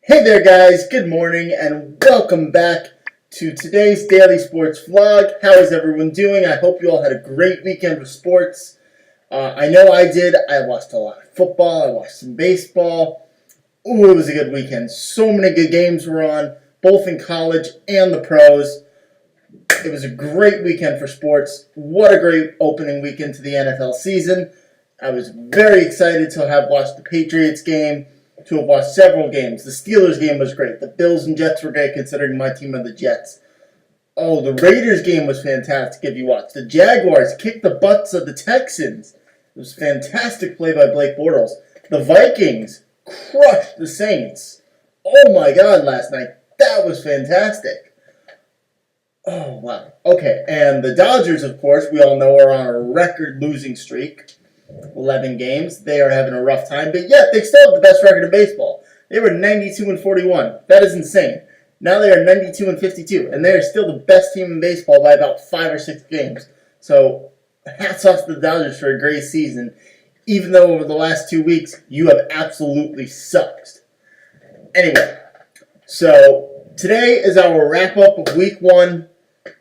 Hey there guys, good morning and welcome back to today's Daily Sports Vlog. How is everyone doing? I hope you all had a great weekend of sports. I know I did. I watched a lot of football, I watched some baseball. Ooh, it was a good weekend. So many good games were on, both in college and the pros. It was a great weekend for sports. What a great opening weekend to the NFL season. I was very excited to have watched the Patriots game, to have watched several games. The Steelers game was great. The Bills and Jets were great considering my team are the Jets. Oh, the Raiders game was fantastic if you watched. The Jaguars kicked the butts of the Texans. It was fantastic play by Blake Bortles. The Vikings crushed the Saints. Oh my God, last night. That was fantastic. Oh, wow. Okay, and the Dodgers, of course, we all know are on a record losing streak. 11 games. They are having a rough time, but yet they still have the best record in baseball. They were 92-41. That is insane. Now they are 92-52, and they are still the best team in baseball by about 5 or 6 games. So, hats off to the Dodgers for a great season, even though over the last 2 weeks, you have absolutely sucked. Anyway, so today is our wrap-up of Week 1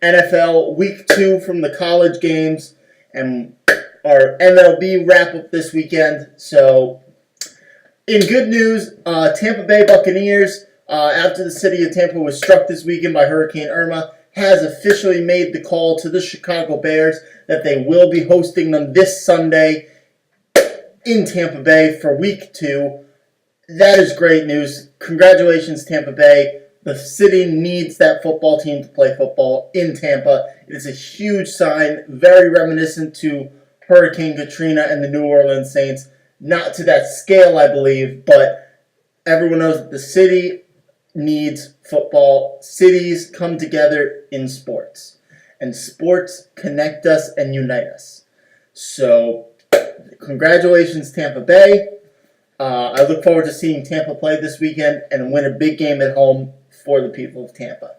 NFL, Week 2 from the college games, and our MLB wrap-up this weekend. So, in good news, Tampa Bay Buccaneers, after the city of Tampa was struck this weekend by Hurricane Irma, has officially made the call to the Chicago Bears that they will be hosting them this Sunday in Tampa Bay for Week 2. That is great news. Congratulations, Tampa Bay. The city needs that football team to play football in Tampa. It is a huge sign, very reminiscent to Hurricane Katrina and the New Orleans Saints. Not to that scale, I believe, but everyone knows that the city needs football. Cities come together in sports, and sports connect us and unite us. So, congratulations, Tampa Bay. I look forward to seeing Tampa play this weekend and win a big game at home for the people of Tampa.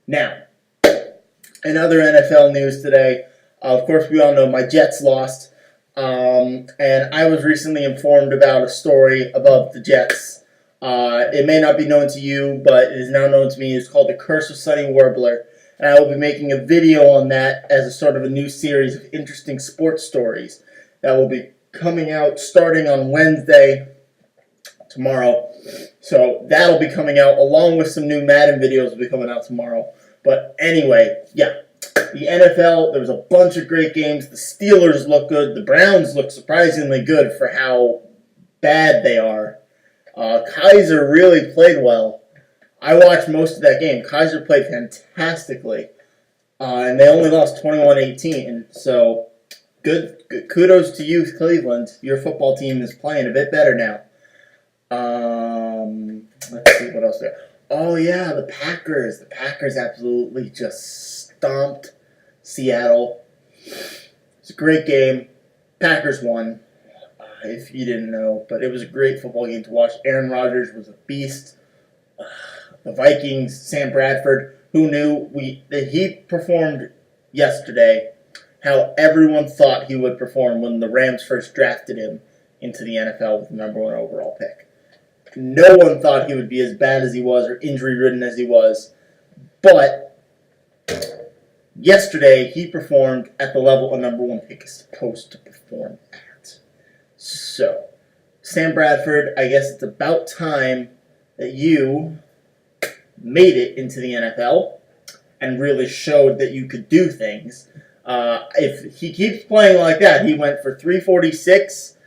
Now, in other NFL news today, of course, we all know my Jets lost, and I was recently informed about a story about the Jets. It may not be known to you, but it is now known to me. It's called The Curse of Sonny Warbler, and I will be making a video on that as a sort of a new series of interesting sports stories that will be coming out starting on Wednesday, tomorrow. So that'll be coming out along with some new Madden videos will be coming out tomorrow. But anyway, yeah. The NFL, there was a bunch of great games. The Steelers look good. The Browns look surprisingly good for how bad they are. Kaiser really played well. I watched most of that game. Kaiser played fantastically. And they only lost 21-18. So, good kudos to you, Cleveland. Your football team is playing a bit better now. Let's see what else there. Oh, yeah, the Packers. The Packers absolutely just stomped Seattle. It's a great game. Packers won, if you didn't know, but it was a great football game to watch. Aaron Rodgers was a beast. The Vikings, Sam Bradford, who knew that he performed yesterday how everyone thought he would perform when the Rams first drafted him into the NFL with the number 1 overall pick. No one thought he would be as bad as he was or injury-ridden as he was, but yesterday, he performed at the level a number 1 pick is supposed to perform at. So, Sam Bradford, I guess it's about time that you made it into the NFL and really showed that you could do things. If he keeps playing like that, he went for 346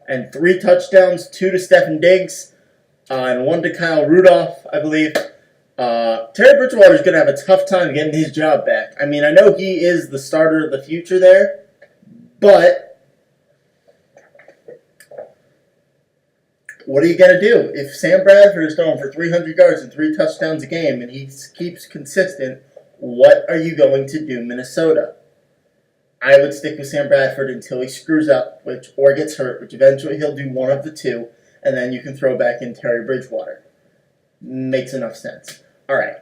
and 3 touchdowns, 2 to Stephen Diggs, and 1 to Kyle Rudolph, I believe. Terry Bridgewater is going to have a tough time getting his job back. I mean, I know he is the starter of the future there, but what are you going to do? If Sam Bradford is throwing for 300 yards and 3 touchdowns a game and he keeps consistent, what are you going to do, Minnesota? I would stick with Sam Bradford until he screws up or gets hurt, which eventually he'll do one of the two, and then you can throw back in Terry Bridgewater. Makes enough sense. All right.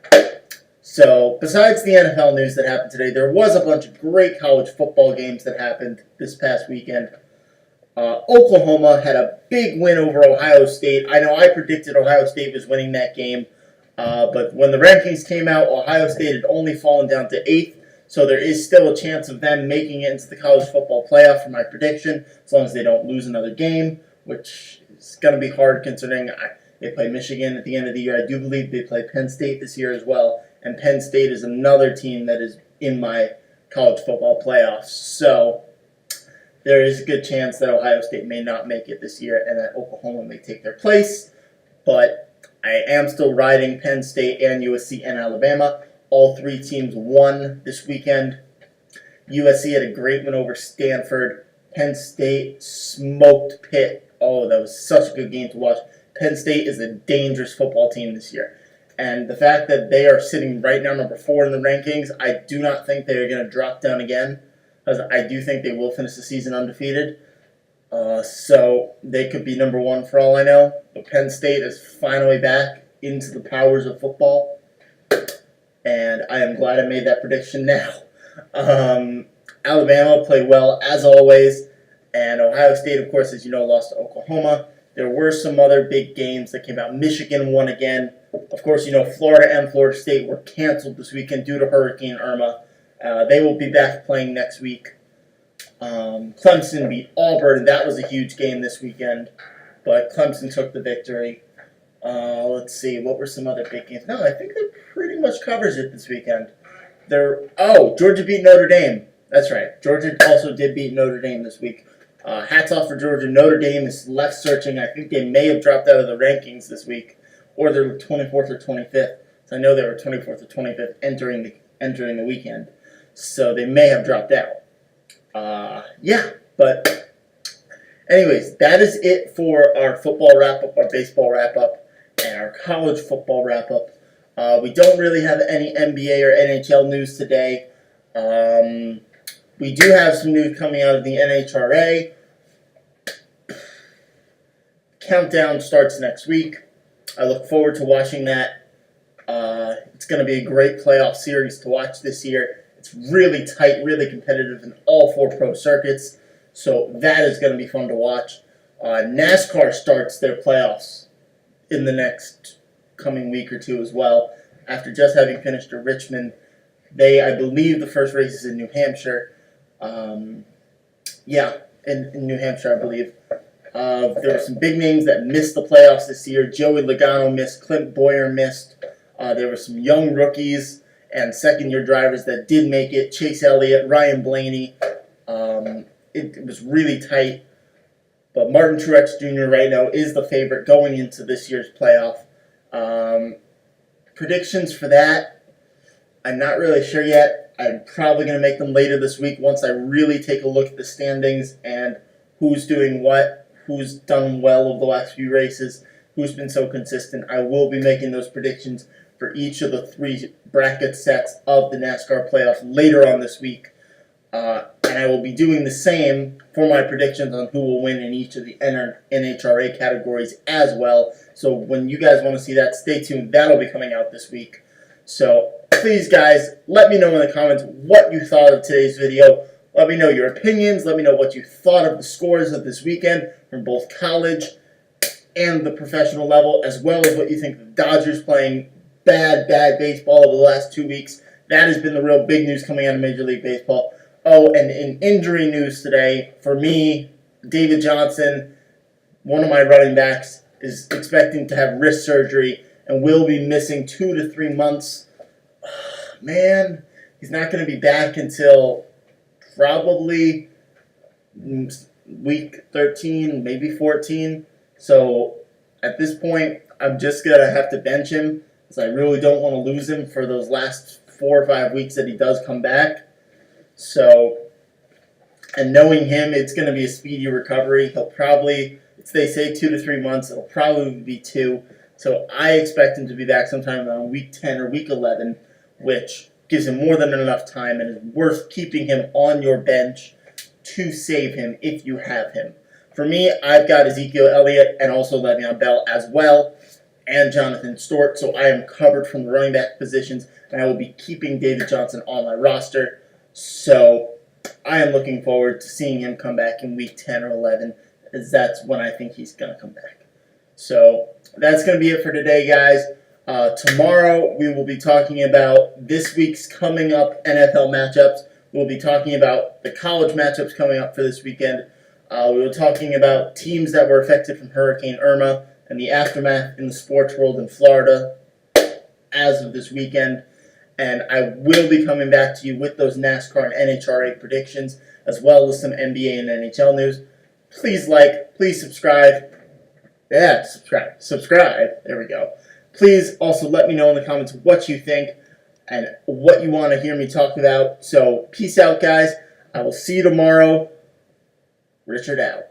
So, besides the NFL news that happened today, there was a bunch of great college football games that happened this past weekend. Oklahoma had a big win over Ohio State. I know I predicted Ohio State was winning that game, but when the rankings came out, Ohio State had only fallen down to 8th, so there is still a chance of them making it into the college football playoff for my prediction, as long as they don't lose another game, which is going to be hard considering they play Michigan at the end of the year. I do believe they play Penn State this year as well, and Penn State is another team that is in my college football playoffs. So there is a good chance that Ohio State may not make it this year and that Oklahoma may take their place. But I am still riding Penn State and USC and Alabama. All three teams won this weekend. USC had a great win over Stanford. Penn State smoked Pitt. Oh, that was such a good game to watch. Penn State is a dangerous football team this year. And the fact that they are sitting right now number 4 in the rankings, I do not think they are going to drop down again, because I do think they will finish the season undefeated. So they could be number 1 for all I know. But Penn State is finally back into the powers of football. And I am glad I made that prediction now. Alabama played well as always. And Ohio State, of course, as you know, lost to Oklahoma. There were some other big games that came out. Michigan won again. Of course, you know, Florida and Florida State were canceled this weekend due to Hurricane Irma. They will be back playing next week. Clemson beat Auburn. That was a huge game this weekend, but Clemson took the victory. Let's see, what were some other big games? No, I think that pretty much covers it this weekend. Georgia beat Notre Dame. That's right. Georgia also did beat Notre Dame this week. Hats off for Georgia. Notre Dame is left searching. I think they may have dropped out of the rankings this week, or they're 24th or 25th. So I know they were 24th or 25th entering the weekend. So they may have dropped out. But anyways, that is it for our football wrap-up, our baseball wrap-up, and our college football wrap-up. We don't really have any NBA or NHL news today. We do have some news coming out of the NHRA. Countdown starts next week. I look forward to watching that. It's going to be a great playoff series to watch this year. It's really tight, really competitive in all 4 pro circuits, so that is going to be fun to watch. NASCAR starts their playoffs in the next coming week or 2 as well. After just having finished at Richmond, I believe the first race is in New Hampshire. In New Hampshire, I believe. There were some big names that missed the playoffs this year. Joey Logano missed. Clint Boyer missed. There were some young rookies and second-year drivers that did make it. Chase Elliott, Ryan Blaney. It was really tight. But Martin Truex Jr. right now is the favorite going into this year's playoff. Predictions for that, I'm not really sure yet. I'm probably going to make them later this week once I really take a look at the standings and who's doing what, who's done well over the last few races, who's been so consistent. I will be making those predictions for each of the 3 bracket sets of the NASCAR playoff later on this week. And I will be doing the same for my predictions on who will win in each of the NHRA categories as well. So when you guys want to see that, stay tuned. That'll be coming out this week. So please, guys, let me know in the comments what you thought of today's video. Let me know your opinions. Let me know what you thought of the scores of this weekend from both college and the professional level, as well as what you think of the Dodgers playing bad baseball over the last 2 weeks. That has been the real big news coming out of Major League Baseball. Oh, and in injury news today, for me, David Johnson, one of my running backs, is expecting to have wrist surgery and will be missing 2 to 3 months. Man, he's not going to be back until probably week 13, maybe 14. So at this point, I'm just going to have to bench him because I really don't want to lose him for those last 4 or 5 weeks that he does come back. So, and knowing him, it's going to be a speedy recovery. He'll probably, they say 2 to 3 months. It'll probably be 2. So I expect him to be back sometime around week 10 or week 11, which gives him more than enough time and is worth keeping him on your bench to save him if you have him. For me, I've got Ezekiel Elliott and also Le'Veon Bell as well, and Jonathan Stewart, so I am covered from the running back positions, and I will be keeping David Johnson on my roster. So I am looking forward to seeing him come back in week 10 or 11, as that's when I think he's going to come back. So that's going to be it for today, guys. Tomorrow we will be talking about this week's coming up NFL matchups. We'll be talking about the college matchups coming up for this weekend. We were talking about teams that were affected from Hurricane Irma and the aftermath in the sports world in Florida as of this weekend. And I will be coming back to you with those NASCAR and NHRA predictions, as well as some NBA and NHL news. Please like, please subscribe. Yeah, subscribe. There we go. Please also let me know in the comments what you think and what you want to hear me talk about. So, peace out, guys. I will see you tomorrow. Richard out.